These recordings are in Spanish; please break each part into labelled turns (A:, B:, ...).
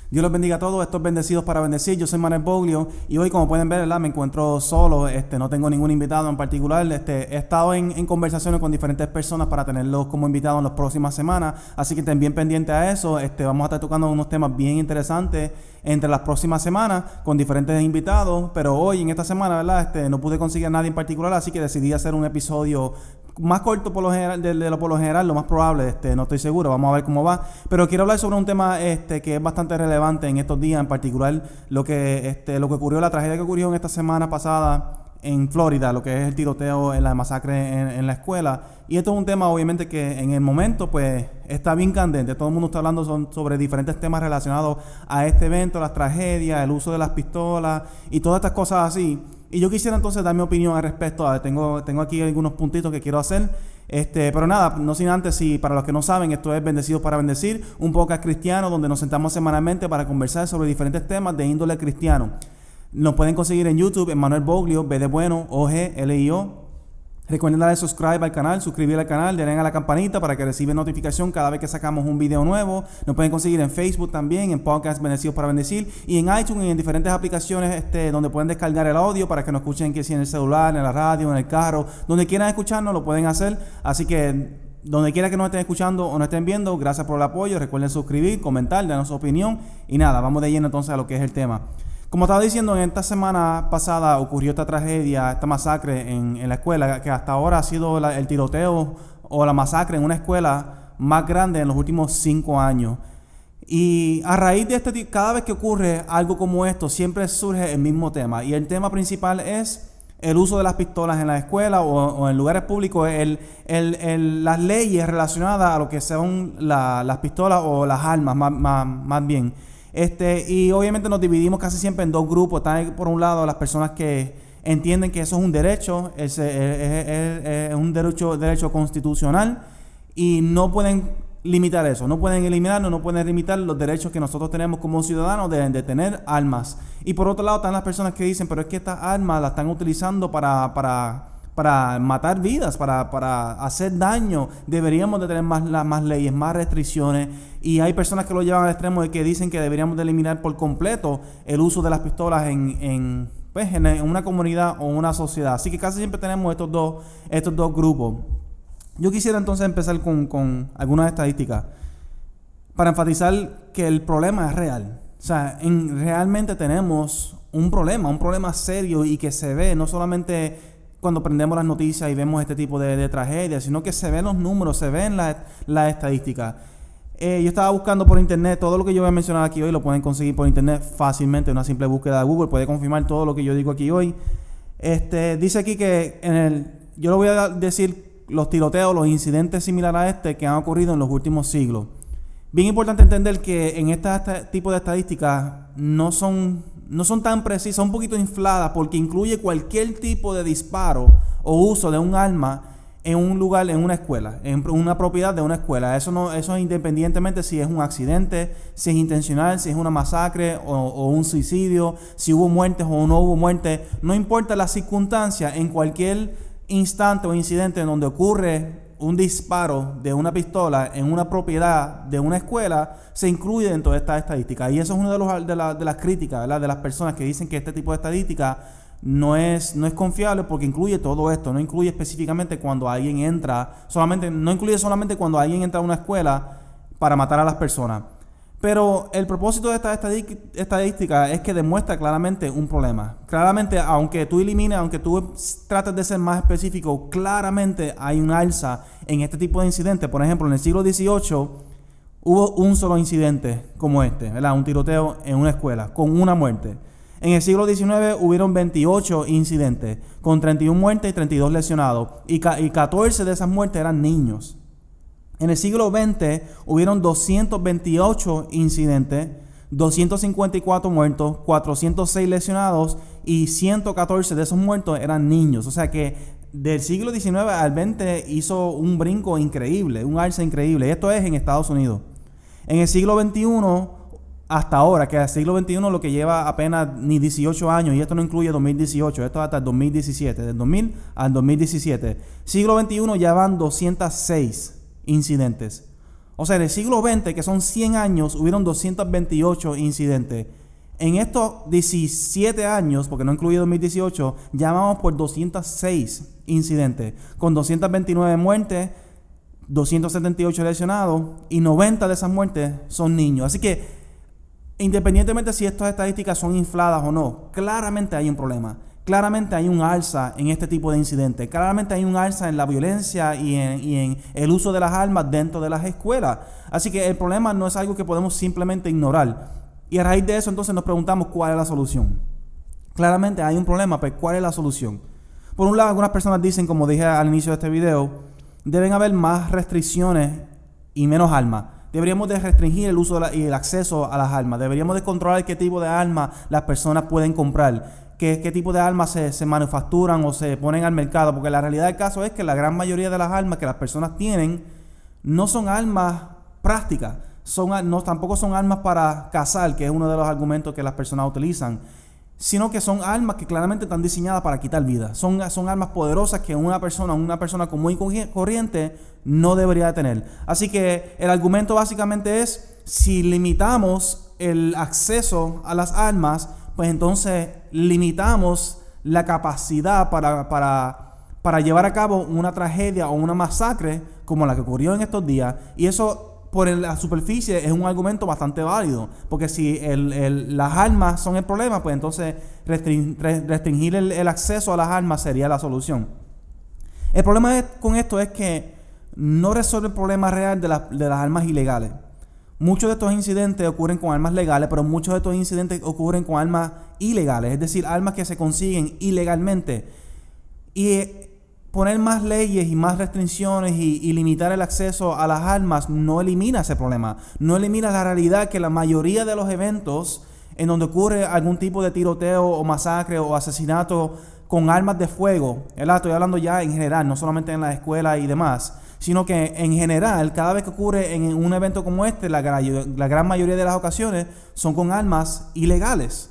A: Dios los bendiga a todos, estos bendecidos para bendecir. Yo soy Manuel Boglio y hoy, como pueden ver, ¿verdad?, me encuentro solo. No tengo ningún invitado en particular. He estado en conversaciones con diferentes personas para tenerlos como invitados en las próximas semanas. Así que estén bien pendientes a eso. Vamos a estar tocando unos temas bien interesantes entre las próximas semanas con diferentes invitados. Pero hoy, en esta semana, ¿verdad?, no pude conseguir a nadie en particular, así que decidí hacer un episodio más corto por lo general, por lo general, lo más probable. No estoy seguro, vamos a ver cómo va. Pero quiero hablar sobre un tema que es bastante relevante en estos días, en particular lo que ocurrió, la tragedia que ocurrió en esta semana pasada en Florida, lo que es el tiroteo, en la masacre en la escuela. Y esto es un tema, obviamente, que en el momento pues está bien candente. Todo el mundo está hablando sobre diferentes temas relacionados a este evento, las tragedias, el uso de las pistolas y todas estas cosas así. Y yo quisiera entonces dar mi opinión al respecto. Tengo aquí algunos puntitos que quiero hacer. Pero nada, no sin antes, si para los que no saben, esto es Bendecidos para Bendecir, un podcast cristiano donde nos sentamos semanalmente para conversar sobre diferentes temas de índole cristiano. Nos pueden conseguir en YouTube, en Manuel Boglio, B de bueno, OGLIO. Recuerden darle subscribe al canal, suscribir al canal, denle a la campanita para que reciban notificación cada vez que sacamos un video nuevo. Nos pueden conseguir en Facebook también, en Podcast Bendecidos para Bendecir, y en iTunes y en diferentes aplicaciones donde pueden descargar el audio para que nos escuchen, que si en el celular, en la radio, en el carro, donde quieran escucharnos lo pueden hacer. Así que donde quiera que nos estén escuchando o nos estén viendo, gracias por el apoyo. Recuerden suscribir, comentar, darnos su opinión y nada, vamos de lleno entonces a lo que es el tema. Como estaba diciendo, en esta semana pasada ocurrió esta tragedia, esta masacre en la escuela, que hasta ahora ha sido el tiroteo o la masacre en una escuela más grande en los últimos 5 años. Y a raíz de cada vez que ocurre algo como esto, siempre surge el mismo tema. Y el tema principal es el uso de las pistolas en la escuela o en lugares públicos, las leyes relacionadas a lo que son las pistolas o las armas, más bien. Y obviamente nos dividimos casi siempre en dos grupos. Están por un lado las personas que entienden que eso es un derecho, es un derecho constitucional y no pueden limitar eso, no pueden eliminarlo, no pueden limitar los derechos que nosotros tenemos como ciudadanos de tener armas. Y por otro lado están las personas que dicen, pero es que estas armas las están utilizando para matar vidas, para hacer daño. Deberíamos de tener más leyes, más restricciones. Y hay personas que lo llevan al extremo de que dicen que deberíamos de eliminar por completo el uso de las pistolas en una comunidad o una sociedad. Así que casi siempre tenemos estos dos grupos. Yo quisiera entonces empezar con algunas estadísticas para enfatizar que el problema es real. O sea, realmente tenemos un problema serio y que se ve no solamente cuando prendemos las noticias y vemos este tipo de tragedias, sino que se ven los números, se ven las estadísticas. Yo estaba buscando por internet, todo lo que yo voy a mencionar aquí hoy lo pueden conseguir por internet fácilmente, una simple búsqueda de Google puede confirmar todo lo que yo digo aquí hoy. Dice aquí que yo le voy a decir los tiroteos, los incidentes similares a que han ocurrido en los últimos siglos. Bien importante entender que en este tipo de estadísticas no son tan precisas, son un poquito infladas porque incluye cualquier tipo de disparo o uso de un arma en un lugar, en una escuela, en una propiedad de una escuela. Eso es independientemente si es un accidente, si es intencional, si es una masacre o un suicidio, si hubo muertes o no hubo muertes. No importa la circunstancia, en cualquier instante o incidente en donde ocurre un disparo de una pistola en una propiedad de una escuela, se incluye dentro de esta estadística. Y eso es una de las críticas, ¿verdad?, de las personas que dicen que este tipo de estadística no es confiable porque incluye todo esto. No incluye específicamente cuando alguien no incluye solamente cuando alguien entra a una escuela para matar a las personas. Pero el propósito de esta estadística es que demuestra claramente un problema. Claramente, aunque tú trates de ser más específico, claramente hay un alza en este tipo de incidentes. Por ejemplo, en el siglo XVIII hubo un solo incidente como ¿verdad? Un tiroteo en una escuela, con una muerte. En el siglo XIX hubieron 28 incidentes, con 31 muertes y 32 lesionados. Y 14 de esas muertes eran niños. En el siglo XX hubieron 228 incidentes, 254 muertos, 406 lesionados y 114 de esos muertos eran niños. O sea que del siglo XIX al XX hizo un brinco increíble, un alza increíble. Esto es en Estados Unidos. En el siglo XXI, hasta ahora, que el siglo XXI lo que lleva apenas ni 18 años, y esto no incluye 2018, esto hasta el 2017, del 2000 al 2017. Siglo XXI ya van 206 incidentes, O sea, en el siglo XX, que son 100 años, hubieron 228 incidentes. En estos 17 años, porque no incluye 2018, ya vamos por 206 incidentes, con 229 muertes, 278 lesionados y 90 de esas muertes son niños. Así que, independientemente si estas estadísticas son infladas o no, claramente hay un problema. Claramente hay un alza en este tipo de incidentes. Claramente hay un alza en la violencia y en el uso de las armas dentro de las escuelas. Así que el problema no es algo que podemos simplemente ignorar. Y a raíz de eso entonces nos preguntamos cuál es la solución. Claramente hay un problema, pero ¿cuál es la solución? Por un lado, algunas personas dicen, como dije al inicio de este video, deben haber más restricciones y menos armas. Deberíamos de restringir el uso y el acceso a las armas. Deberíamos de controlar qué tipo de armas las personas pueden comprar. Qué tipo de armas se manufacturan o se ponen al mercado, porque la realidad del caso es que la gran mayoría de las armas que las personas tienen no son armas prácticas, tampoco son armas para cazar, que es uno de los argumentos que las personas utilizan, sino que son armas que claramente están diseñadas para quitar vidas. Son armas poderosas que una persona común y corriente no debería tener. Así que el argumento básicamente es, si limitamos el acceso a las armas, pues entonces limitamos la capacidad para llevar a cabo una tragedia o una masacre como la que ocurrió en estos días. Y eso, por la superficie, es un argumento bastante válido, porque si las armas son el problema, pues entonces restringir el acceso a las armas sería la solución. El problema con esto es que no resuelve el problema real de las armas ilegales. Muchos de estos incidentes ocurren con armas legales, pero muchos de estos incidentes ocurren con armas ilegales, es decir, armas que se consiguen ilegalmente. Y poner más leyes y más restricciones y limitar el acceso a las armas no elimina ese problema. No elimina la realidad que la mayoría de los eventos en donde ocurre algún tipo de tiroteo o masacre o asesinato con armas de fuego, ¿verdad? Estoy hablando ya en general, no solamente en las escuelas y demás, sino que en general, cada vez que ocurre en un evento como este, la gran mayoría de las ocasiones son con armas ilegales.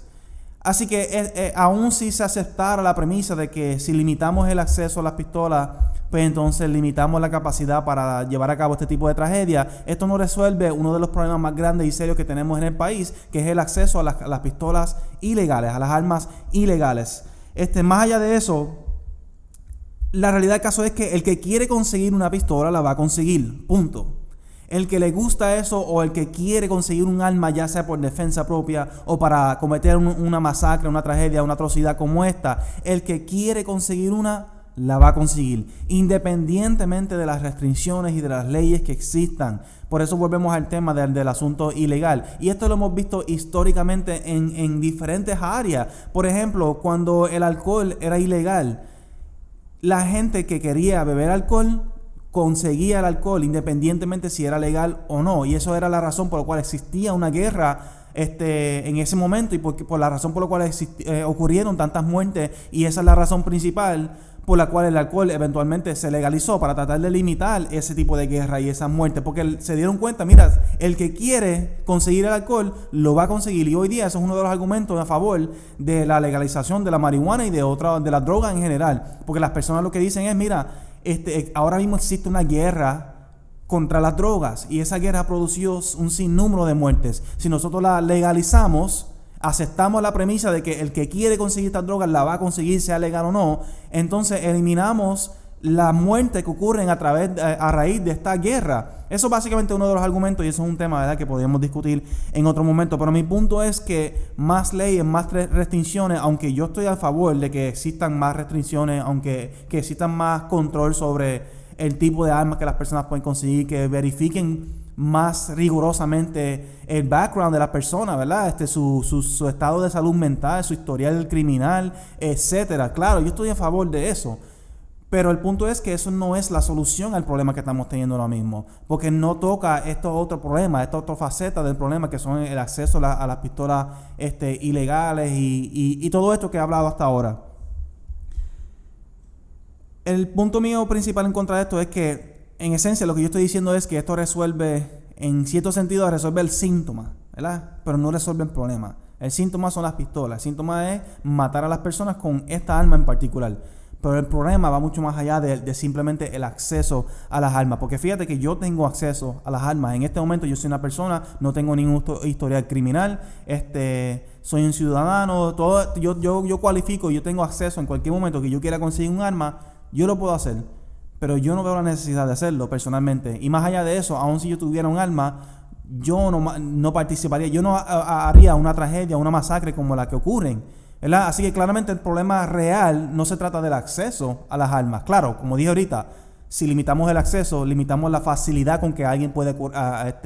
A: Así que aún si se aceptara la premisa de que si limitamos el acceso a las pistolas, pues entonces limitamos la capacidad para llevar a cabo este tipo de tragedia, esto no resuelve uno de los problemas más grandes y serios que tenemos en el país, que es el acceso a las pistolas ilegales, a las armas ilegales. Más allá de eso, la realidad del caso es que el que quiere conseguir una pistola la va a conseguir, punto. El que le gusta eso o el que quiere conseguir un arma, ya sea por defensa propia o para cometer una masacre, una tragedia, una atrocidad como esta, el que quiere conseguir una, la va a conseguir, independientemente de las restricciones y de las leyes que existan. Por eso volvemos al tema del asunto ilegal. Y esto lo hemos visto históricamente en diferentes áreas. Por ejemplo, cuando el alcohol era ilegal, la gente que quería beber alcohol conseguía el alcohol independientemente si era legal o no. Y eso era la razón por la cual existía una guerra en ese momento y por la razón por la cual ocurrieron tantas muertes. Y esa es la razón principal por la cual el alcohol eventualmente se legalizó, para tratar de limitar ese tipo de guerra y esas muertes, porque se dieron cuenta, mira, el que quiere conseguir el alcohol lo va a conseguir, y hoy día eso es uno de los argumentos a favor de la legalización de la marihuana y de las drogas en general, porque las personas lo que dicen es, mira, ahora mismo existe una guerra contra las drogas y esa guerra ha producido un sinnúmero de muertes. Si nosotros la legalizamos, aceptamos la premisa de que el que quiere conseguir estas drogas la va a conseguir, sea legal o no, entonces eliminamos la muerte que ocurren a raíz de esta guerra. Eso es básicamente uno de los argumentos y eso es un tema, ¿verdad?, que podríamos discutir en otro momento. Pero mi punto es que más leyes, más restricciones, aunque yo estoy a favor de que existan más restricciones, aunque que existan más control sobre el tipo de armas que las personas pueden conseguir, que verifiquen más rigurosamente el background de la persona, ¿verdad? Su estado de salud mental, su historial criminal, etcétera. Claro, yo estoy a favor de eso. Pero el punto es que eso no es la solución al problema que estamos teniendo ahora mismo, porque no toca estos otros problemas, estas otras facetas del problema, que son el acceso a las pistolas ilegales y todo esto que he hablado hasta ahora. El punto mío principal en contra de esto es que, en esencia, lo que yo estoy diciendo es que esto resuelve, en cierto sentido, resuelve el síntoma, ¿verdad? Pero no resuelve el problema. El síntoma son las pistolas. El síntoma es matar a las personas con esta arma en particular. Pero el problema va mucho más allá de simplemente el acceso a las armas. Porque fíjate que yo tengo acceso a las armas. En este momento yo soy una persona, no tengo ningún historial criminal, soy un ciudadano, yo cualifico, yo tengo acceso en cualquier momento que yo quiera conseguir un arma, yo lo puedo hacer. Pero yo no veo la necesidad de hacerlo personalmente. Y más allá de eso, aun si yo tuviera un arma, yo no participaría, yo no haría una tragedia, una masacre como la que ocurren, ¿verdad? Así que claramente el problema real no se trata del acceso a las armas. Claro, como dije ahorita, si limitamos el acceso, limitamos la facilidad con que alguien puede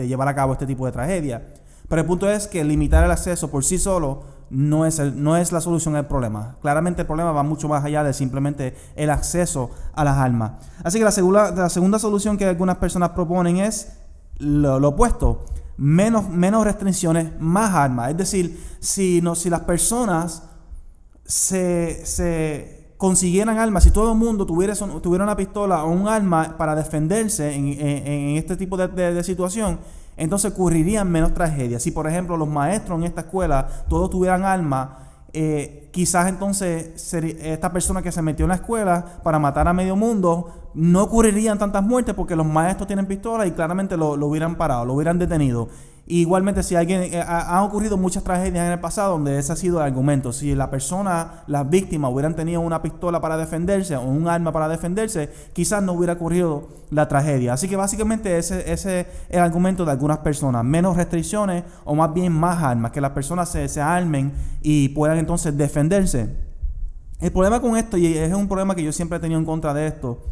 A: llevar a cabo este tipo de tragedia. Pero el punto es que limitar el acceso por sí solo no es la solución al problema. Claramente el problema va mucho más allá de simplemente el acceso a las armas. Así que la segunda solución que algunas personas proponen es lo opuesto. Menos restricciones, más armas. Es decir, si las personas se consiguieran armas, si todo el mundo tuviera una pistola o un arma para defenderse en este tipo de situación, entonces ocurrirían menos tragedias. Si por ejemplo los maestros en esta escuela todos tuvieran armas, quizás entonces esta persona que se metió en la escuela para matar a medio mundo, no ocurrirían tantas muertes porque los maestros tienen pistolas y claramente lo hubieran parado, lo hubieran detenido. Igualmente, si han ocurrido muchas tragedias en el pasado donde ese ha sido el argumento. Si las víctimas hubieran tenido una pistola para defenderse o un arma para defenderse, quizás no hubiera ocurrido la tragedia. Así que básicamente ese es el argumento de algunas personas. Menos restricciones o más bien más armas, que las personas se armen y puedan entonces defenderse. El problema con esto, y es un problema que yo siempre he tenido en contra de esto,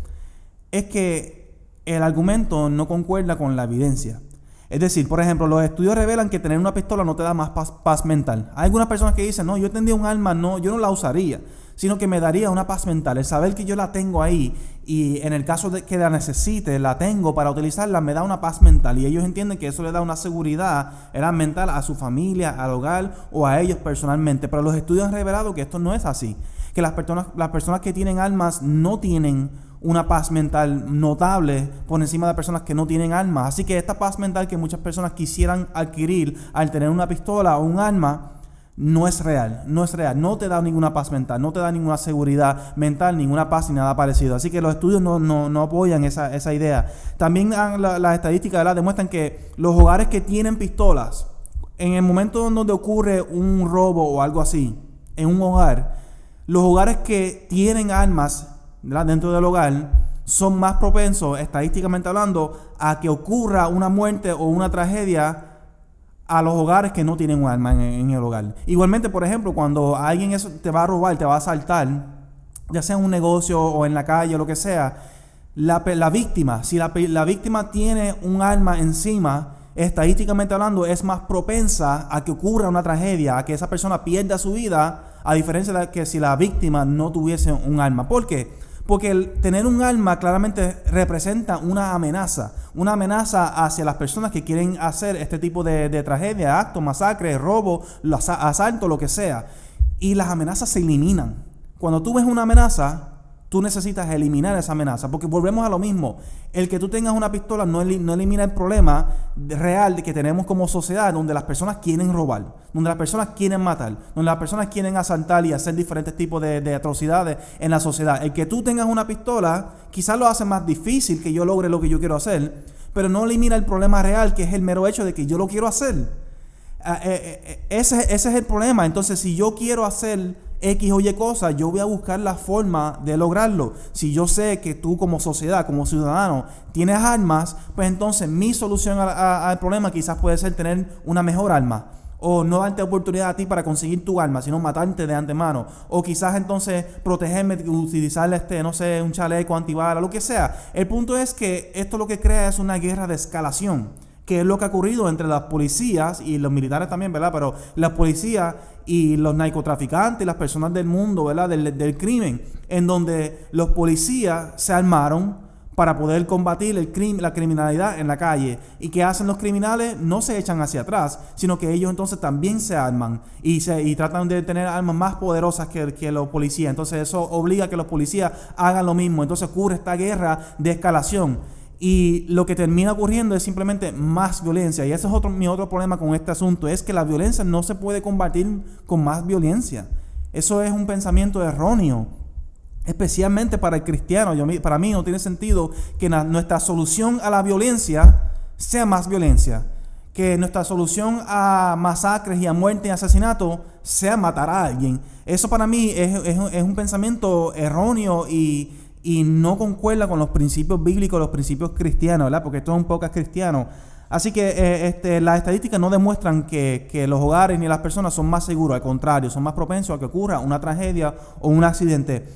A: es que el argumento no concuerda con la evidencia. Es decir, por ejemplo, los estudios revelan que tener una pistola no te da más paz mental. Hay algunas personas que dicen, no, yo tendría un arma, no, yo no la usaría, sino que me daría una paz mental. El saber que yo la tengo ahí y en el caso de que la necesite, la tengo para utilizarla, me da una paz mental. Y ellos entienden que eso le da una seguridad mental a su familia, al hogar o a ellos personalmente. Pero los estudios han revelado que esto no es así. Que las personas que tienen armas no tienen una paz mental notable por encima de personas que no tienen armas. Así que esta paz mental que muchas personas quisieran adquirir al tener una pistola o un arma no es real, no te da ninguna paz mental, no te da ninguna seguridad mental, ninguna paz ni nada parecido. Así que los estudios no apoyan esa idea. También las estadísticas, ¿verdad?, demuestran que los hogares que tienen pistolas, en el momento donde ocurre un robo o algo así, en un hogar, los hogares que tienen armas, ¿verdad?, dentro del hogar, son más propensos, estadísticamente hablando, a que ocurra una muerte o una tragedia a los hogares que no tienen un arma en el hogar. Igualmente, por ejemplo, cuando alguien te va a robar, te va a asaltar, ya sea en un negocio o en la calle o lo que sea, la víctima, si la víctima tiene un arma encima, estadísticamente hablando, es más propensa a que ocurra una tragedia, a que esa persona pierda su vida, a diferencia de que si la víctima no tuviese un arma. ¿Por qué? Porque el tener un arma claramente representa una amenaza hacia las personas que quieren hacer este tipo de tragedia, actos, masacres, robo, asalto, lo que sea. Y las amenazas se eliminan. Cuando tú ves una amenaza, tú necesitas eliminar esa amenaza, porque volvemos a lo mismo. El que tú tengas una pistola no elimina el problema real que tenemos como sociedad, donde las personas quieren robar, donde las personas quieren matar, donde las personas quieren asaltar y hacer diferentes tipos de atrocidades en la sociedad. El que tú tengas una pistola quizás lo hace más difícil que yo logre lo que yo quiero hacer, pero no elimina el problema real, que es el mero hecho de que yo lo quiero hacer. Ese es el problema. Entonces, si yo quiero hacer X o Y cosas, yo voy a buscar la forma de lograrlo. Si yo sé que tú como sociedad, como ciudadano, tienes armas, pues entonces mi solución al problema quizás puede ser tener una mejor arma. O no darte oportunidad a ti para conseguir tu arma, sino matarte de antemano. O quizás entonces protegerme, utilizar un chaleco antibalas, lo que sea. El punto es que esto lo que crea es una guerra de escalación, que es lo que ha ocurrido entre las policías y los militares también, ¿verdad? Pero las policías y los narcotraficantes, las personas del mundo, ¿verdad?, del crimen, en donde los policías se armaron para poder combatir la criminalidad en la calle. ¿Y qué hacen los criminales? No se echan hacia atrás, sino que ellos entonces también se arman y tratan de tener armas más poderosas que los policías. Entonces eso obliga a que los policías hagan lo mismo. Entonces ocurre esta guerra de escalación. Y lo que termina ocurriendo es simplemente más violencia. Y ese es mi otro problema con este asunto, es que la violencia no se puede combatir con más violencia. Eso es un pensamiento erróneo. especialmente para el cristiano. Para mí no tiene sentido que nuestra solución a la violencia sea más violencia, que nuestra solución a masacres y a muerte y asesinato sea matar a alguien. Eso para mí es un pensamiento erróneo y no concuerda con los principios bíblicos, los principios cristianos, ¿verdad? Porque esto es un podcast cristiano. Así que las estadísticas no demuestran que los hogares ni las personas son más seguros, al contrario, son más propensos a que ocurra una tragedia o un accidente.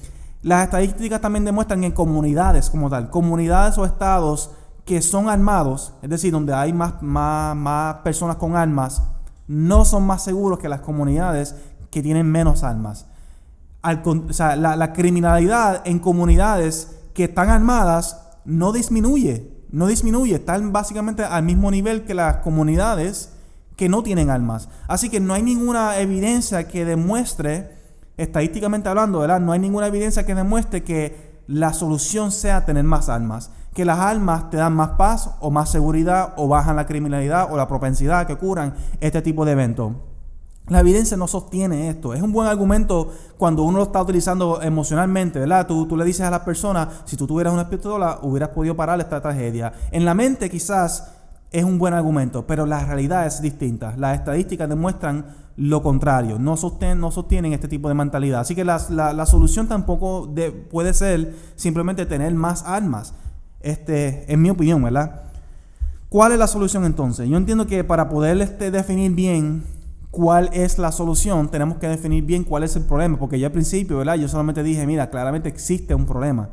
A: Las estadísticas también demuestran que en comunidades como tal, comunidades o estados que son armados, es decir, donde hay más personas con armas, no son más seguros que las comunidades que tienen menos armas. O sea, la criminalidad en comunidades que están armadas no disminuye, están básicamente al mismo nivel que las comunidades que no tienen armas. Así que no hay ninguna evidencia que demuestre, estadísticamente hablando, ¿verdad? No hay ninguna evidencia que demuestre que la solución sea tener más armas, que las armas te dan más paz o más seguridad o bajan la criminalidad o la propensidad que ocurran este tipo de eventos. La evidencia no sostiene esto. Es un buen argumento cuando uno lo está utilizando emocionalmente, ¿verdad? Tú le dices a las personas, si tú tuvieras una pistola, hubieras podido parar esta tragedia. En la mente quizás es un buen argumento, pero la realidad es distinta. Las estadísticas demuestran lo contrario, no sostienen este tipo de mentalidad. Así que la solución tampoco puede ser simplemente tener más armas, en mi opinión, ¿verdad? ¿Cuál es la solución entonces? Yo entiendo que para poder definir bien cuál es la solución, tenemos que definir bien cuál es el problema, porque ya al principio, ¿verdad? Yo solamente dije, mira, claramente existe un problema,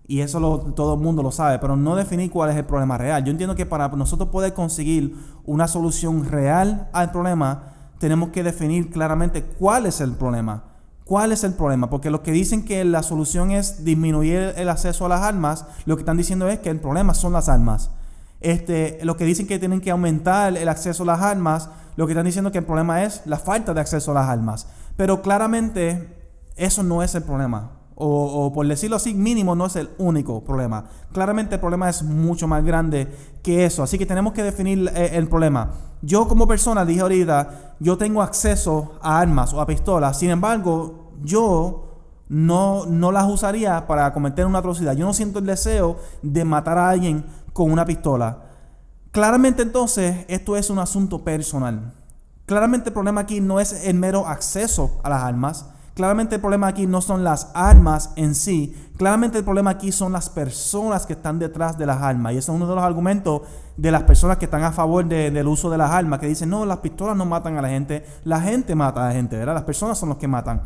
A: y eso todo el mundo lo sabe, pero no definir cuál es el problema real. Yo entiendo que para nosotros poder conseguir una solución real al problema, tenemos que definir claramente cuál es el problema. ¿Cuál es el problema? Porque los que dicen que la solución es disminuir el acceso a las armas, lo que están diciendo es que el problema son las armas. Los que dicen que tienen que aumentar el acceso a las armas, lo que están diciendo que el problema es la falta de acceso a las armas. Pero claramente eso no es el problema. O por decirlo así, mínimo no es el único problema. Claramente el problema es mucho más grande que eso. Así que tenemos que definir el problema. Yo como persona, dije ahorita, yo tengo acceso a armas o a pistolas. Sin embargo, yo no las usaría para cometer una atrocidad. Yo no siento el deseo de matar a alguien con una pistola. Claramente entonces esto es un asunto personal. Claramente el problema aquí no es el mero acceso a las armas. Claramente el problema aquí no son las armas en sí. Claramente el problema aquí son las personas que están detrás de las armas. Y ese es uno de los argumentos de las personas que están a favor del uso de las armas, que dicen, no, las pistolas no matan a la gente mata a la gente, ¿verdad? Las personas son los que matan.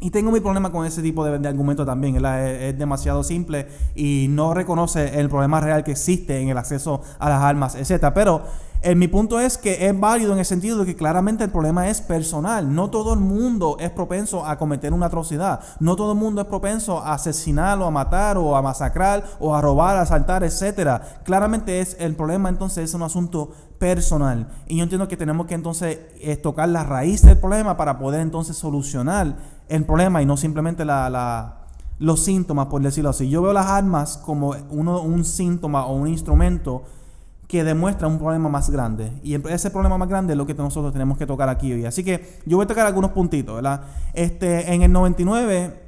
A: Y tengo mi problema con ese tipo de argumento también, ¿verdad? Es demasiado simple y no reconoce el problema real que existe en el acceso a las armas, etc. Pero mi punto es que es válido en el sentido de que claramente el problema es personal. No todo el mundo es propenso a cometer una atrocidad. No todo el mundo es propenso a asesinar o a matar o a masacrar o a robar, a asaltar, etc. Claramente el problema entonces es un asunto personal. Y yo entiendo que tenemos que entonces tocar la raíz del problema para poder entonces solucionar el problema y no simplemente los síntomas, por decirlo así. Yo veo las armas como un síntoma o un instrumento que demuestra un problema más grande. Y ese problema más grande es lo que nosotros tenemos que tocar aquí hoy. Así que yo voy a tocar algunos puntitos, ¿verdad? En el 99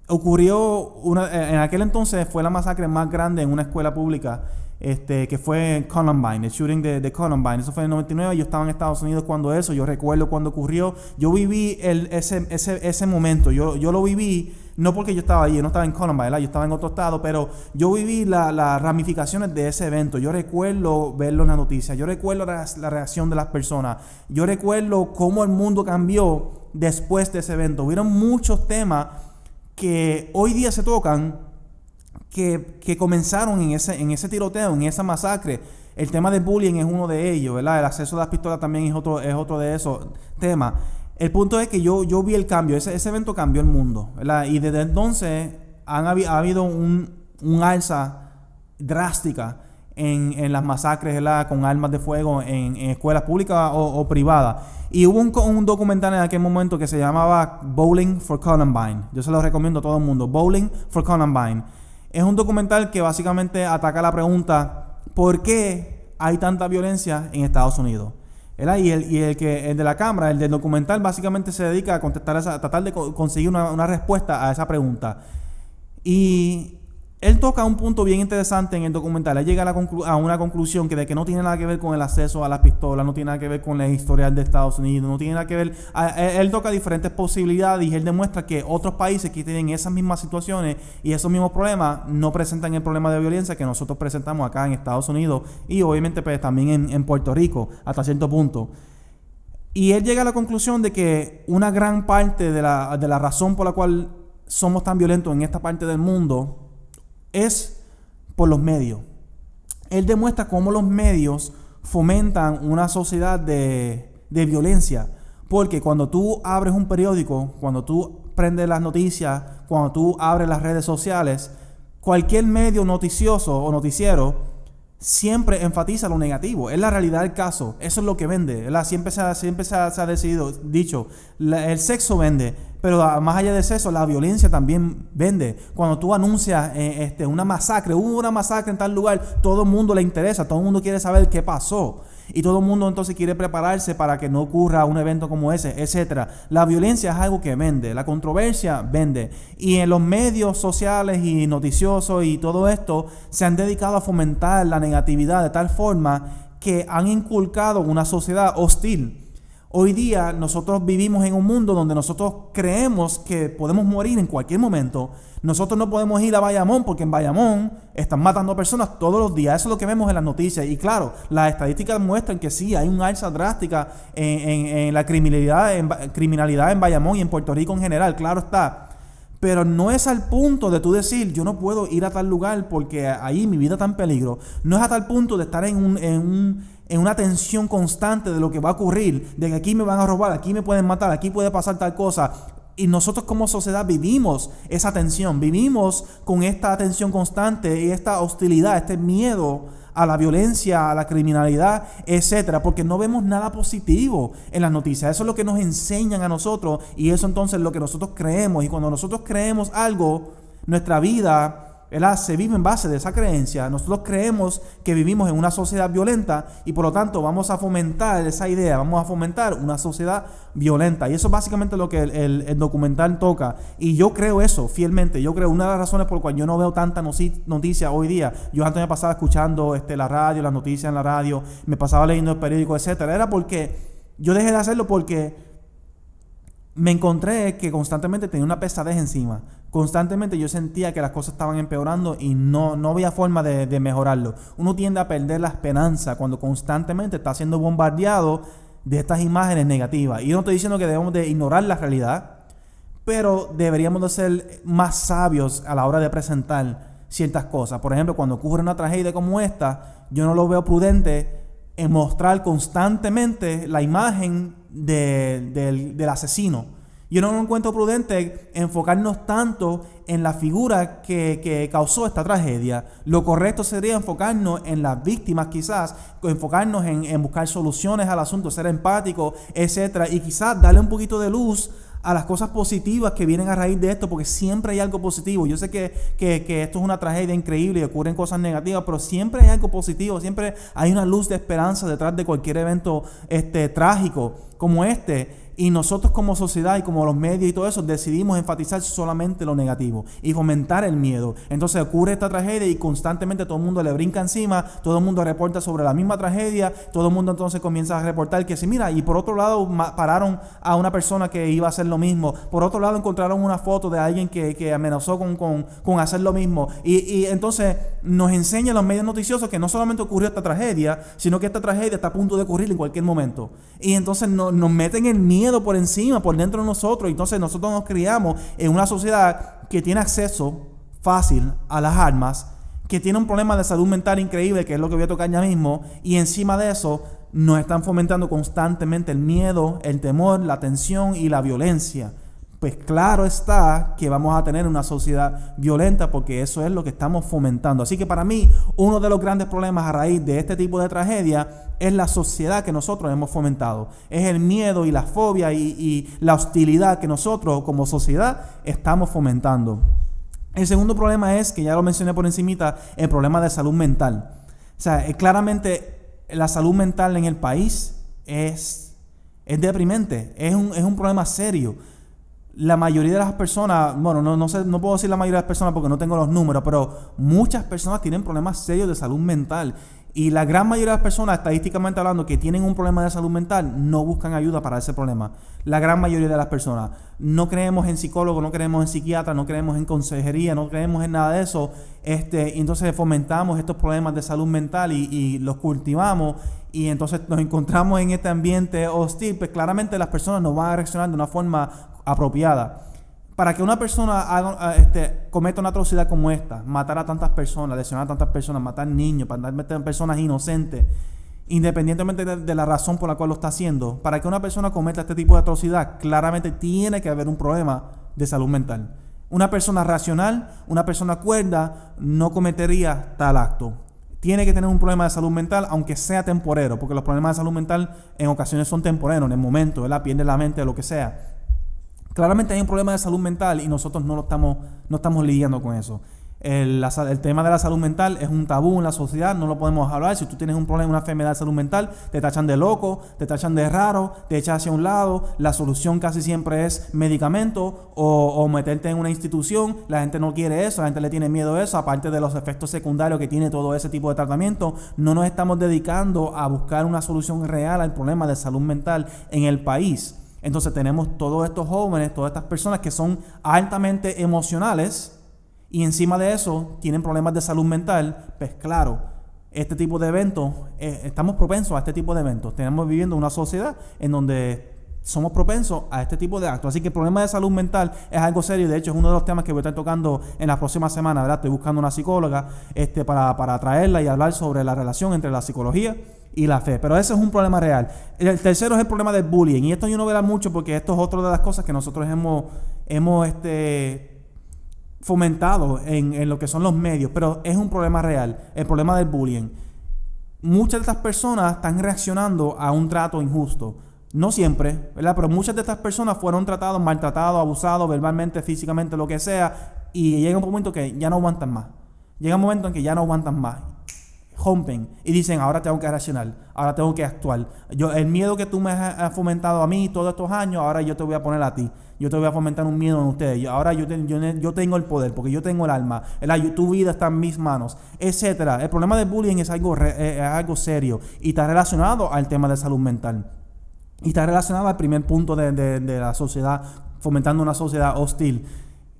A: ocurrió en aquel entonces fue la masacre más grande en una escuela pública, que fue Columbine, el shooting de Columbine. Eso fue en el 99. Yo estaba en Estados Unidos cuando eso. Yo recuerdo cuando ocurrió. Yo viví ese momento. Yo lo viví, no porque yo estaba allí, yo no estaba en Columbine, ¿verdad? Yo estaba en otro estado, pero yo viví las ramificaciones de ese evento. Yo recuerdo verlo en las noticias. Yo recuerdo la reacción de las personas. Yo recuerdo cómo el mundo cambió después de ese evento. Hubieron muchos temas que hoy día se tocan, que comenzaron en ese tiroteo, en esa masacre. El tema del bullying es uno de ellos, ¿verdad? El acceso a las pistolas también es otro de esos temas. El punto es que yo vi el cambio. Ese evento cambió el mundo, ¿verdad? Y desde entonces ha habido un alza drástica en las masacres, ¿verdad? Con armas de fuego en escuelas públicas o privadas. Y hubo un documental en aquel momento que se llamaba Bowling for Columbine. Yo se lo recomiendo a todo el mundo. Bowling for Columbine. Es un documental que básicamente ataca la pregunta, ¿por qué hay tanta violencia en Estados Unidos? ¿Verdad? Y el de la cámara, el del documental, básicamente se dedica a contestar a tratar de conseguir una respuesta a esa pregunta. Y él toca un punto bien interesante en el documental. Él llega a una conclusión de que no tiene nada que ver con el acceso a las pistolas, no tiene nada que ver con la historial de Estados Unidos, no tiene nada que ver. Él toca diferentes posibilidades y él demuestra que otros países que tienen esas mismas situaciones y esos mismos problemas no presentan el problema de violencia que nosotros presentamos acá en Estados Unidos y obviamente pues también en Puerto Rico hasta cierto punto. Y él llega a la conclusión de que una gran parte de la razón por la cual somos tan violentos en esta parte del mundo es por los medios. Él demuestra cómo los medios fomentan una sociedad de violencia. Porque cuando tú abres un periódico, cuando tú prendes las noticias, cuando tú abres las redes sociales, cualquier medio noticioso o noticiero siempre enfatiza lo negativo. Es la realidad del caso. Eso es lo que vende, ¿verdad? Siempre se ha dicho, el sexo vende. Pero más allá de eso, la violencia también vende. Cuando tú anuncias una masacre, hubo una masacre en tal lugar, todo el mundo le interesa, todo el mundo quiere saber qué pasó. Y todo el mundo entonces quiere prepararse para que no ocurra un evento como ese, etcétera. La violencia es algo que vende, la controversia vende. Y en los medios sociales y noticiosos y todo esto se han dedicado a fomentar la negatividad de tal forma que han inculcado una sociedad hostil. Hoy día nosotros vivimos en un mundo donde nosotros creemos que podemos morir en cualquier momento. Nosotros no podemos ir a Bayamón porque en Bayamón están matando personas todos los días. Eso es lo que vemos en las noticias. Y claro, las estadísticas muestran que sí, hay un alza drástica en la criminalidad en Bayamón y en Puerto Rico en general, claro está. Pero no es al punto de tú decir, yo no puedo ir a tal lugar porque ahí mi vida está en peligro. No es a tal punto de estar en una tensión constante de lo que va a ocurrir, de que aquí me van a robar, aquí me pueden matar, aquí puede pasar tal cosa. Y nosotros como sociedad vivimos esa tensión, vivimos con esta tensión constante y esta hostilidad, este miedo a la violencia, a la criminalidad, etcétera, porque no vemos nada positivo en las noticias. Eso es lo que nos enseñan a nosotros y eso entonces es lo que nosotros creemos. Y cuando nosotros creemos algo, nuestra vida se vive en base de esa creencia. Nosotros creemos que vivimos en una sociedad violenta y por lo tanto vamos a fomentar esa idea, vamos a fomentar una sociedad violenta. Y eso es básicamente lo que el documental toca. Y yo creo eso fielmente. Yo creo una de las razones por las cuales yo no veo tanta noticia hoy día. Yo antes me pasaba escuchando la radio, las noticias en la radio, me pasaba leyendo el periódico, etcétera. Era porque yo dejé de hacerlo porque me encontré que constantemente tenía una pesadez encima. Constantemente yo sentía que las cosas estaban empeorando y no había forma de mejorarlo. Uno tiende a perder la esperanza cuando constantemente está siendo bombardeado de estas imágenes negativas. Y yo no estoy diciendo que debemos de ignorar la realidad, pero deberíamos de ser más sabios a la hora de presentar ciertas cosas. Por ejemplo, cuando ocurre una tragedia como esta, yo no lo veo prudente en mostrar constantemente la imagen del asesino. Yo no encuentro prudente enfocarnos tanto en la figura que causó esta tragedia. Lo correcto sería enfocarnos en las víctimas quizás, enfocarnos en buscar soluciones al asunto, ser empáticos, etcétera, y quizás darle un poquito de luz a las cosas positivas que vienen a raíz de esto, porque siempre hay algo positivo. Yo sé que esto es una tragedia increíble y ocurren cosas negativas, pero siempre hay algo positivo, siempre hay una luz de esperanza detrás de cualquier evento trágico como este. Y nosotros como sociedad y como los medios y todo eso decidimos enfatizar solamente lo negativo y fomentar el miedo. Entonces ocurre esta tragedia y constantemente todo el mundo le brinca encima, todo el mundo reporta sobre la misma tragedia, todo el mundo entonces comienza a reportar que sí, mira, y por otro lado pararon a una persona que iba a hacer lo mismo, por otro lado encontraron una foto de alguien que amenazó con hacer lo mismo. Y entonces nos enseñan los medios noticiosos que no solamente ocurrió esta tragedia, sino que esta tragedia está a punto de ocurrir en cualquier momento. Y entonces nos meten el miedo por encima, por dentro de nosotros. Entonces nosotros nos criamos en una sociedad que tiene acceso fácil a las armas, que tiene un problema de salud mental increíble, que es lo que voy a tocar ya mismo, y encima de eso nos están fomentando constantemente el miedo, el temor, la tensión y la violencia. Pues claro está que vamos a tener una sociedad violenta porque eso es lo que estamos fomentando. Así que para mí, uno de los grandes problemas a raíz de este tipo de tragedia es la sociedad que nosotros hemos fomentado. Es el miedo y la fobia y la hostilidad que nosotros como sociedad estamos fomentando. El segundo problema es, que ya lo mencioné por encimita, el problema de salud mental. O sea, claramente la salud mental en el país es deprimente, es un problema serio. la mayoría de las personas, bueno, no sé, no puedo decir la mayoría de las personas porque no tengo los números, pero muchas personas tienen problemas serios de salud mental. Y la gran mayoría de las personas, estadísticamente hablando, que tienen un problema de salud mental, no buscan ayuda para ese problema. La gran mayoría de las personas. No creemos en psicólogos, no creemos en psiquiatras, no creemos en consejería, no creemos en nada de eso. Y entonces fomentamos estos problemas de salud mental y los cultivamos. Y entonces nos encontramos en este ambiente hostil. Pues claramente las personas no van a reaccionar de una forma apropiada. Para que una persona cometa una atrocidad como esta, matar a tantas personas, lesionar a tantas personas, matar niños, matar personas inocentes, independientemente de la razón por la cual lo está haciendo, para que una persona cometa este tipo de atrocidad, claramente tiene que haber un problema de salud mental. Una persona racional, una persona cuerda, no cometería tal acto. Tiene que tener un problema de salud mental, aunque sea temporero, porque los problemas de salud mental en ocasiones son temporeros, en el momento, ¿verdad? Pierde la mente, lo que sea. Claramente hay un problema de salud mental y nosotros no estamos lidiando con eso. El tema de la salud mental es un tabú en la sociedad, no lo podemos hablar. Si tú tienes un problema, una enfermedad de salud mental, te tachan de loco, te tachan de raro, te echas hacia un lado. La solución casi siempre es medicamento o meterte en una institución. La gente no quiere eso, la gente le tiene miedo a eso, aparte de los efectos secundarios que tiene todo ese tipo de tratamiento. No nos estamos dedicando a buscar una solución real al problema de salud mental en el país. Entonces tenemos todos estos jóvenes, todas estas personas que son altamente emocionales y encima de eso tienen problemas de salud mental. Pues claro, este tipo de eventos, estamos propensos a este tipo de eventos. Tenemos viviendo una sociedad en donde somos propensos a este tipo de actos. Así que el problema de salud mental es algo serio. De hecho, es uno de los temas que voy a estar tocando en la próxima semana, ¿verdad? Estoy buscando una psicóloga para traerla y hablar sobre la relación entre la psicología y la fe. Pero ese es un problema real. El tercero es el problema del bullying. Y esto yo no voy a hablar mucho porque esto es otra de las cosas que nosotros hemos fomentado en lo que son los medios. Pero es un problema real. El problema del bullying. Muchas de estas personas están reaccionando a un trato injusto. No siempre, ¿verdad? Pero muchas de estas personas fueron tratados, maltratados, abusados, verbalmente, físicamente, lo que sea. Y llega un momento que ya no aguantan más. Llega un momento en que ya no aguantan más. Rompen y dicen, ahora tengo que reaccionar, ahora tengo que actuar. El miedo que tú me has fomentado a mí todos estos años, ahora yo te voy a poner a ti. Yo te voy a fomentar un miedo en ustedes. Ahora yo tengo el poder, porque yo tengo el alma. Tu vida está en mis manos, etcétera. El problema del bullying es algo serio y está relacionado al tema de salud mental. Y está relacionado al primer punto de la sociedad, fomentando una sociedad hostil.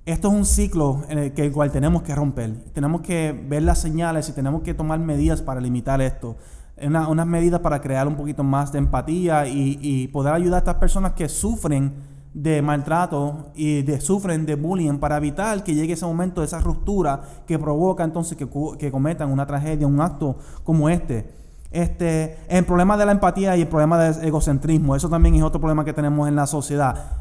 A: Esto es un ciclo en el cual tenemos que romper. Tenemos que ver las señales y tenemos que tomar medidas para limitar esto. Unas medidas para crear un poquito más de empatía y poder ayudar a estas personas que sufren de maltrato y sufren de bullying para evitar que llegue ese momento de esa ruptura que provoca entonces que cometan una tragedia, un acto como este. El problema de la empatía y el problema del egocentrismo, eso también es otro problema que tenemos en la sociedad.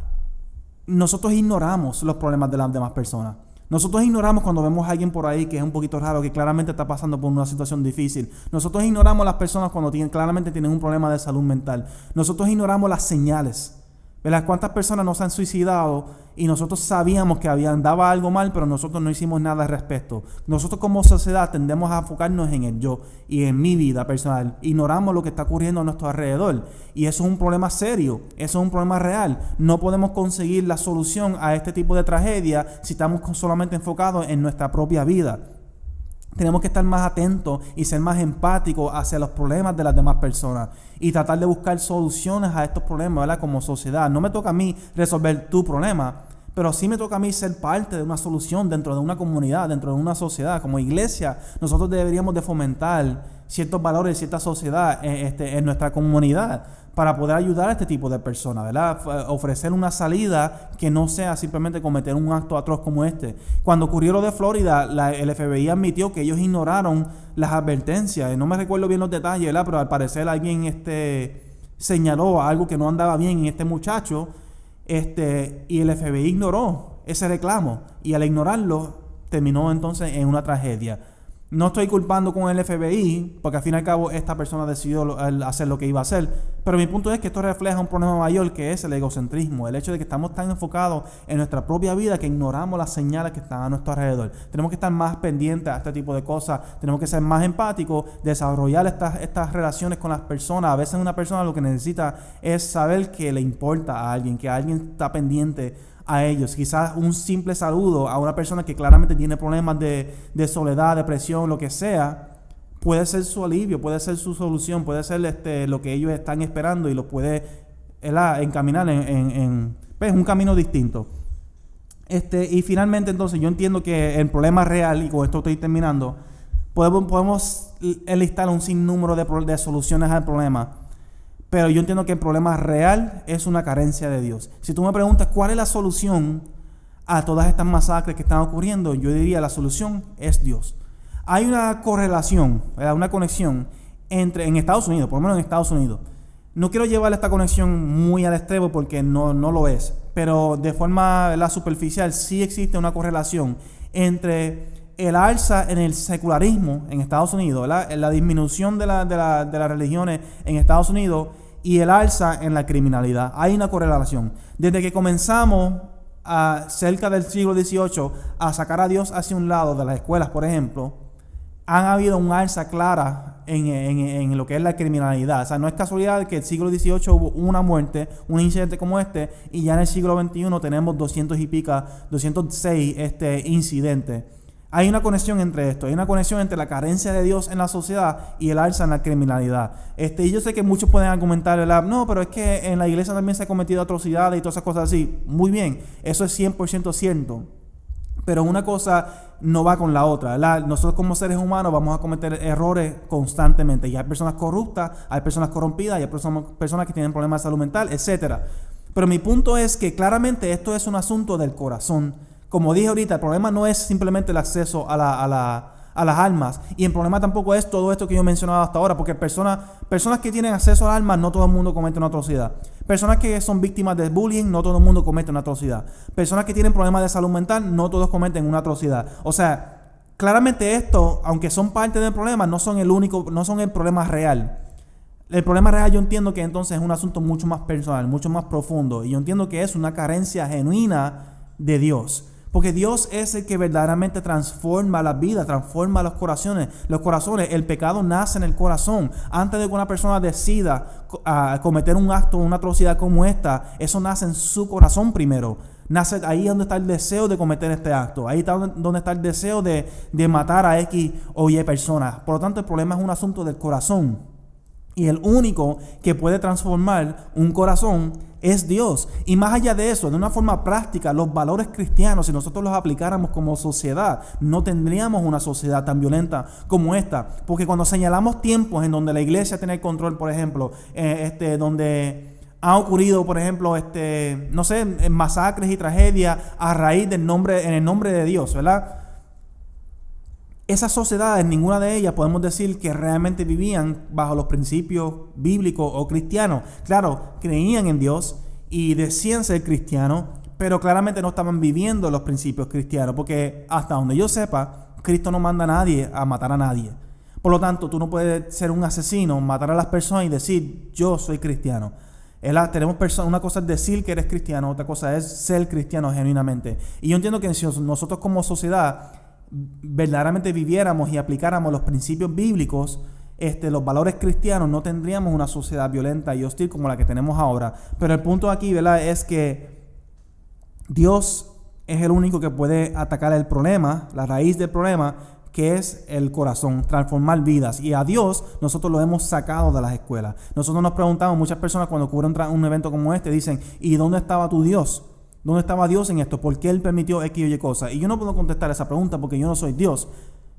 A: Nosotros ignoramos los problemas de las demás personas. Nosotros ignoramos cuando vemos a alguien por ahí que es un poquito raro, que claramente está pasando por una situación difícil. Nosotros ignoramos a las personas cuando claramente tienen un problema de salud mental. Nosotros ignoramos las señales. ¿Verdad? ¿Cuántas personas no se han suicidado y nosotros sabíamos que andaba algo mal, pero nosotros no hicimos nada al respecto? Nosotros como sociedad tendemos a enfocarnos en el yo y en mi vida personal. Ignoramos lo que está ocurriendo a nuestro alrededor. Y eso es un problema serio, eso es un problema real. No podemos conseguir la solución a este tipo de tragedia si estamos solamente enfocados en nuestra propia vida. Tenemos que estar más atentos y ser más empáticos hacia los problemas de las demás personas y tratar de buscar soluciones a estos problemas, ¿verdad? Como sociedad. No me toca a mí resolver tu problema, pero sí me toca a mí ser parte de una solución dentro de una comunidad, dentro de una sociedad. Como iglesia, nosotros deberíamos de fomentar ciertos valores, cierta sociedad en nuestra comunidad para poder ayudar a este tipo de personas, ¿verdad? Ofrecer una salida que no sea simplemente cometer un acto atroz como este. Cuando ocurrió lo de Florida, el FBI admitió que ellos ignoraron las advertencias. No me recuerdo bien los detalles, ¿verdad? Pero al parecer alguien señaló algo que no andaba bien en este muchacho, y el FBI ignoró ese reclamo. Y al ignorarlo, terminó entonces en una tragedia. No estoy culpando con el FBI, porque al fin y al cabo esta persona decidió hacer lo que iba a hacer. Pero mi punto es que esto refleja un problema mayor, que es el egocentrismo. El hecho de que estamos tan enfocados en nuestra propia vida que ignoramos las señales que están a nuestro alrededor. Tenemos que estar más pendientes a este tipo de cosas. Tenemos que ser más empáticos, desarrollar estas relaciones con las personas. A veces una persona lo que necesita es saber que le importa a alguien, que alguien está pendiente a ellos. Quizás un simple saludo a una persona que claramente tiene problemas de soledad, depresión, lo que sea, puede ser su alivio, puede ser su solución, puede ser lo que ellos están esperando y lo puede encaminar en un camino distinto. Y finalmente, entonces, yo entiendo que el problema real, y con esto estoy terminando, podemos enlistar un sinnúmero de soluciones al problema, pero yo entiendo que el problema real es una carencia de Dios. Si tú me preguntas cuál es la solución a todas estas masacres que están ocurriendo, yo diría la solución es Dios. Hay una correlación, una conexión en Estados Unidos, por lo menos en Estados Unidos. No quiero llevar esta conexión muy al extremo porque no lo es, pero de forma superficial sí existe una correlación entre el alza en el secularismo en Estados Unidos, la disminución de las religiones en Estados Unidos y el alza en la criminalidad. Hay una correlación. Desde que comenzamos cerca del siglo XVIII a sacar a Dios hacia un lado de las escuelas, por ejemplo, han habido un alza clara en lo que es la criminalidad. O sea, no es casualidad que el siglo XVIII hubo una muerte, un incidente como este, y ya en el siglo XXI tenemos 206 incidentes. Hay una conexión entre esto, hay una conexión entre la carencia de Dios en la sociedad y el alza en la criminalidad. Y yo sé que muchos pueden argumentar, no, pero es que en la iglesia también se han cometido atrocidades y todas esas cosas así. Muy bien, eso es 100% cierto. Pero una cosa no va con la otra, ¿verdad? Nosotros como seres humanos vamos a cometer errores constantemente. Y hay personas corruptas, hay personas corrompidas, hay personas que tienen problemas de salud mental, etc. Pero mi punto es que claramente esto es un asunto del corazón. Como dije ahorita, el problema no es simplemente el acceso a las armas. Y el problema tampoco es todo esto que yo he mencionado hasta ahora, porque personas que tienen acceso a las armas, no todo el mundo comete una atrocidad. Personas que son víctimas de bullying, no todo el mundo comete una atrocidad. Personas que tienen problemas de salud mental, no todos cometen una atrocidad. O sea, claramente esto, aunque son parte del problema, no son el problema real. El problema real yo entiendo que entonces es un asunto mucho más personal, mucho más profundo. Y yo entiendo que es una carencia genuina de Dios. Porque Dios es el que verdaderamente transforma la vida, transforma los corazones. El pecado nace en el corazón. Antes de que una persona decida cometer un acto, una atrocidad como esta, eso nace en su corazón primero. Nace ahí donde está el deseo de cometer este acto. Ahí está donde está el deseo de matar a X o Y personas. Por lo tanto, el problema es un asunto del corazón. Y el único que puede transformar un corazón es Dios. Y más allá de eso, de una forma práctica, los valores cristianos, si nosotros los aplicáramos como sociedad, no tendríamos una sociedad tan violenta como esta. Porque cuando señalamos tiempos en donde la iglesia tiene el control, por ejemplo, donde ha ocurrido, por ejemplo, masacres y tragedias a raíz en el nombre de Dios, ¿verdad? Esas sociedades, ninguna de ellas podemos decir que realmente vivían bajo los principios bíblicos o cristianos. Claro, creían en Dios y decían ser cristianos, pero claramente no estaban viviendo los principios cristianos, porque hasta donde yo sepa, Cristo no manda a nadie a matar a nadie. Por lo tanto, tú no puedes ser un asesino, matar a las personas y decir, yo soy cristiano. Una cosa es decir que eres cristiano, otra cosa es ser cristiano genuinamente. Y yo entiendo que si nosotros como sociedad verdaderamente viviéramos y aplicáramos los principios bíblicos, los valores cristianos, no tendríamos una sociedad violenta y hostil como la que tenemos ahora. Pero el punto aquí, ¿verdad?, es que Dios es el único que puede atacar el problema, la raíz del problema, que es el corazón, transformar vidas. Y a Dios nosotros lo hemos sacado de las escuelas. Nosotros nos preguntamos, muchas personas cuando ocurre un evento como este dicen, ¿y dónde estaba tu Dios? ¿Dónde estaba Dios en esto? ¿Por qué Él permitió X o Y cosas? Y yo no puedo contestar esa pregunta porque yo no soy Dios.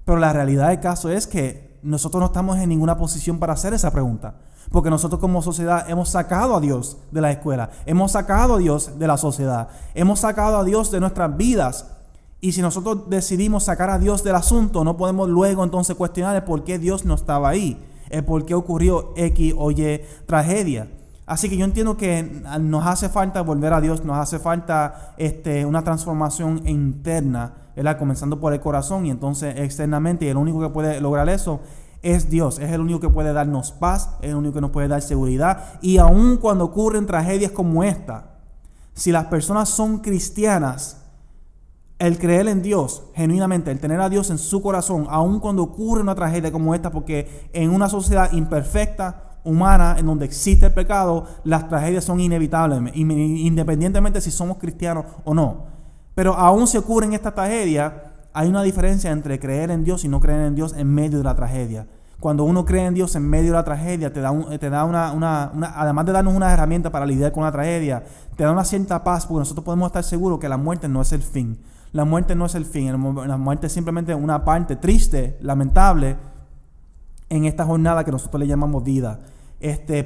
A: Pero la realidad del caso es que nosotros no estamos en ninguna posición para hacer esa pregunta. Porque nosotros como sociedad hemos sacado a Dios de la escuela. Hemos sacado a Dios de la sociedad. Hemos sacado a Dios de nuestras vidas. Y si nosotros decidimos sacar a Dios del asunto, no podemos luego entonces cuestionar el por qué Dios no estaba ahí. El por qué ocurrió X o Y tragedia. Así que yo entiendo que nos hace falta volver a Dios, nos hace falta una transformación interna, ¿verdad? Comenzando por el corazón y entonces externamente, y el único que puede lograr eso es Dios. Es el único que puede darnos paz, es el único que nos puede dar seguridad. Y aun cuando ocurren tragedias como esta, si las personas son cristianas, el creer en Dios genuinamente, el tener a Dios en su corazón, aun cuando ocurre una tragedia como esta, porque en una sociedad imperfecta, humana en donde existe el pecado, las tragedias son inevitables, independientemente si somos cristianos o no. Pero aún si ocurren estas tragedias, hay una diferencia entre creer en Dios y no creer en Dios en medio de la tragedia. Cuando uno cree en Dios en medio de la tragedia, te da además de darnos una herramienta para lidiar con la tragedia, te da una cierta paz, porque nosotros podemos estar seguros que la muerte no es el fin. La muerte no es el fin, la muerte es simplemente una parte triste, lamentable, en esta jornada que nosotros le llamamos vida.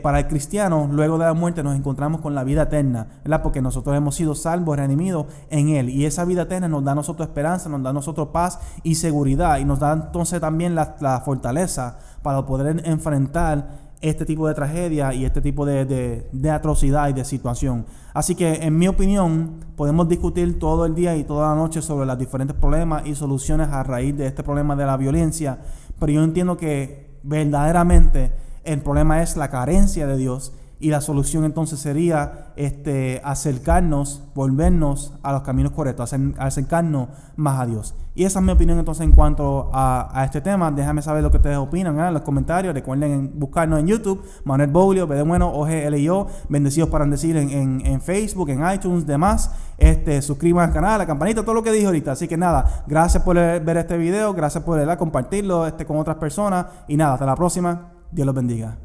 A: Para el cristiano, luego de la muerte nos encontramos con la vida eterna, ¿verdad? Porque nosotros hemos sido salvos, redimidos en Él. Y esa vida eterna nos da a nosotros esperanza, nos da a nosotros paz y seguridad. Y nos da entonces también la fortaleza para poder enfrentar este tipo de tragedia y este tipo de atrocidad y de situación. Así que, en mi opinión, podemos discutir todo el día y toda la noche sobre los diferentes problemas y soluciones a raíz de este problema de la violencia. Pero yo entiendo que verdaderamente el problema es la carencia de Dios, y la solución entonces sería acercarnos, volvernos a los caminos correctos, acercarnos más a Dios. Y esa es mi opinión entonces en cuanto a este tema. Déjame saber lo que ustedes opinan en los comentarios. Recuerden buscarnos en YouTube, Manuel Boglio, B de bueno, OGLIO, Bendecidos para Bendecir en Facebook, en iTunes, demás. Suscriban al canal, la campanita, todo lo que dije ahorita. Así que nada, gracias por ver este video, gracias por compartirlo con otras personas. Y nada, hasta la próxima. Dios los bendiga.